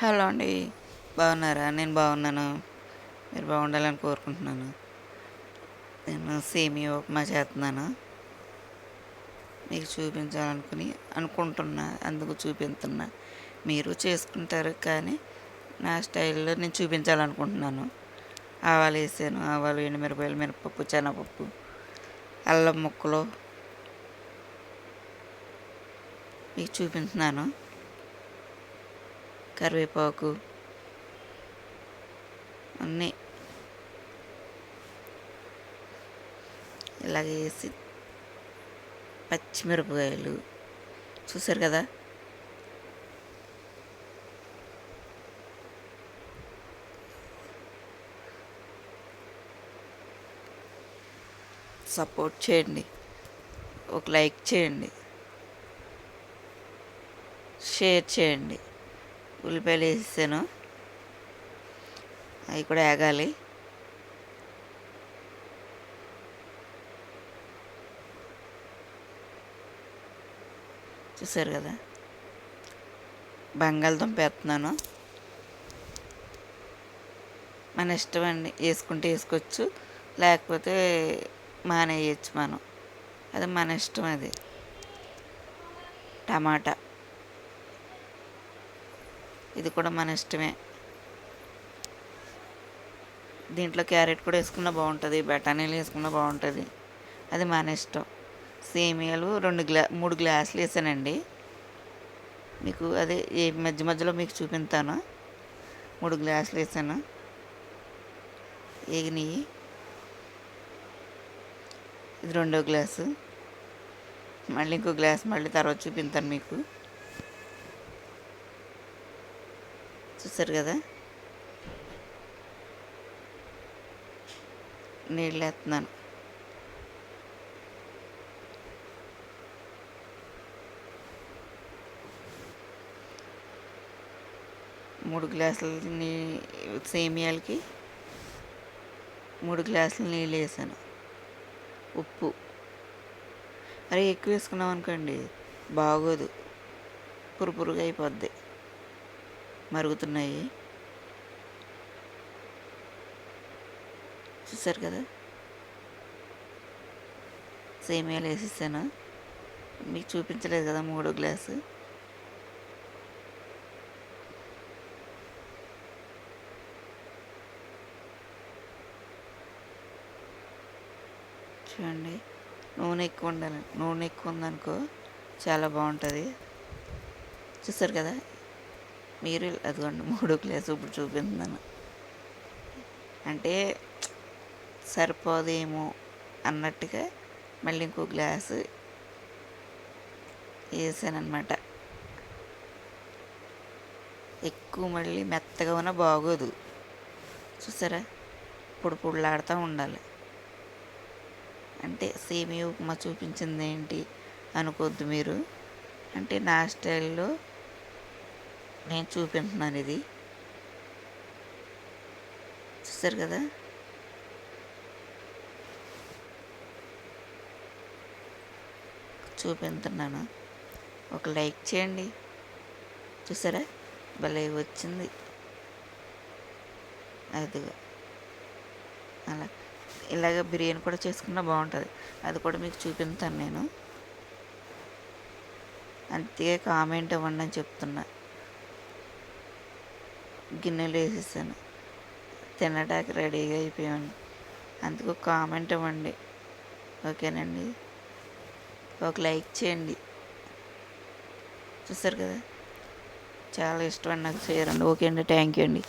Hello అండి. బాగున్నారా? నేను బాగున్నాను. మీరు బాగుండాలని కోరుకుంటున్నాను. నేను సేమియా ఉప్మా చేస్తున్నాను. మీకు అనుకుంటున్నా, అందుకు చూపిస్తున్నా. మీరు చేసుకుంటారు కానీ నా స్టైల్లో నేను చూపించాలనుకుంటున్నాను. ఆవాలు వేసాను, ఆవాలు, ఎండుమిరపకాయలు, మినపప్పు, శనగపప్పు, అల్లం ముక్కలు మీకు చూపిస్తున్నాను. కరివేపాకు అన్నీ ఇలాగ వేసి, పచ్చిమిరపకాయలు చూసారు కదా, సపోర్ట్ చేయండి, ఒక లైక్ చేయండి, షేర్ చేయండి. ఉల్లిపాయలు వేసాను, అవి కూడా వేగాలి. చూసారు కదా, బంగాళదుంప వేస్తున్నాను. మన ఇష్టం అండి, వేసుకుంటే వేసుకోవచ్చు, లేకపోతే మానేయచ్చు మనం, అది మన ఇష్టం. అది టమాటా, ఇది కూడా మన ఇష్టమే. దీంట్లో క్యారెట్ కూడా వేసుకున్నా బాగుంటుంది, బఠానీలు వేసుకున్నా బాగుంటుంది, అది మన ఇష్టం. సేమియాలు 3 గ్లాసులు వేసానండి. మీకు అదే మధ్య మధ్యలో మీకు చూపిస్తాను. 3 గ్లాసులు వేసాను, వేగినాయి. ఇది 2వ గ్లాసు, మళ్ళీ ఇంకో గ్లాస్ మళ్ళీ తర్వాత చూపిస్తాను మీకు. చూసారు కదా, నీళ్ళు వేస్తున్నాను. మూడు గ్లాసులు సేమియాలకి 3 గ్లాసులు నీళ్ళు వేసాను. ఉప్పు అరే ఎక్కువ వేసుకున్నాం అనుకోండి బాగోదు, పురుపురుగా అయిపోద్ది. మరుగుతున్నాయి, చూసారు కదా, సేమియాలు వేసేసాను. మీకు చూపించలేదు కదా 3వ గ్లాసు. చూడండి, నూనె ఎక్కువ ఉండాలి, నూనె ఎక్కువ ఉందనుకో చాలా బాగుంటుంది. చూసారు కదా, మీరు అదిగోండి 3వ గ్లాసు ఇప్పుడు చూపిస్తున్నాను. అంటే సరిపోదేమో అన్నట్టుగా మళ్ళీ ఇంకో గ్లాసు వేసానమాట. ఎక్కువ మళ్ళీ మెత్తగా ఉన్న బాగోదు. చూసారా, పొడి పొడిలాడుతూ ఉండాలి. అంటే సేమియా ఉప్మా చూపించింది ఏంటి అనుకోవద్దు మీరు, అంటే నా స్టైల్లో నేను చూపిస్తున్నాను. ఇది చూసారు కదా, చూపిస్తున్నాను. ఒక లైక్ చేయండి. చూసారా, భలే వచ్చింది. అదిగా అలా ఇలాగ బిర్యానీ కూడా చేసుకున్నా బాగుంటుంది, అది కూడా మీకు చూపిస్తాను నేను. అంతే, కామెంట్ ఇవ్వండి అని చెప్తున్నా. గిన్నెలు వేసేసాను, తినడానికి రెడీగా అయిపోయాను. అందుకు కామెంట్ ఇవ్వండి, ఓకేనండి. ఒక లైక్ చేయండి. చూసారు కదా, చాలా ఇష్టం అండి నాకు చేయరండి. ఓకే అండి, థ్యాంక్ యూ అండి.